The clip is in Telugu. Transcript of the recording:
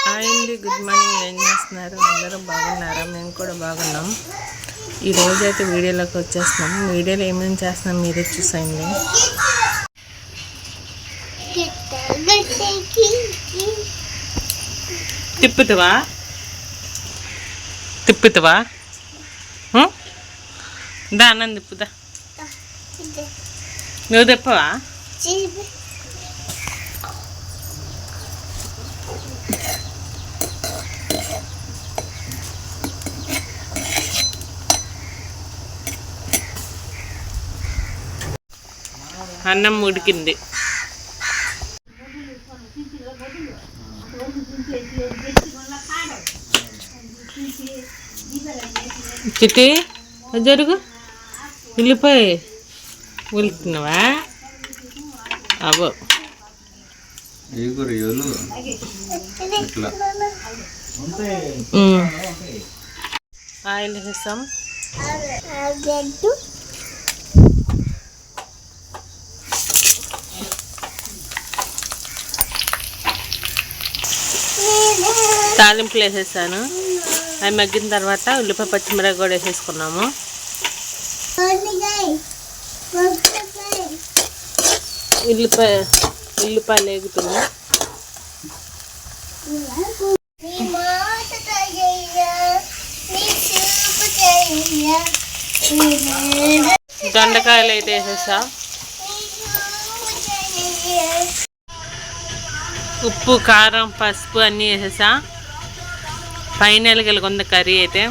హాయ్ అండి, గుడ్ మార్నింగ్. ఏం చేస్తున్నారు? అందరూ బాగున్నారా? మేము కూడా బాగున్నాం. ఈరోజు అయితే వీడియోలోకి వచ్చేస్తున్నాం. వీడియోలో ఏమేమి చేస్తున్నాం మీరే చూసేయండి. తిప్పుతావా తిప్పుతావా దా అన్నం తిప్పుదా. నువ్వు తిప్పవా? అన్నం ఉడికింది. చిట్టి జరుగు, వెళ్ళిపోయి ఉలుకుతున్నావా? అవో ఆయిల్ వేసాం. తాలింపులు వేసేసాను. అవి మగ్గిన తర్వాత ఉల్లిపాయ పచ్చిమిరపకాయ కూడా వేసేసుకున్నాము. ఉల్లిపాయలు వేగుతుంది. దొండకాయలు అయితే వేసేసా. ఉప్పు, కారం, పసుపు అన్నీ వేసేసా. ఫైనల్గా కొంత కర్రీ అయితే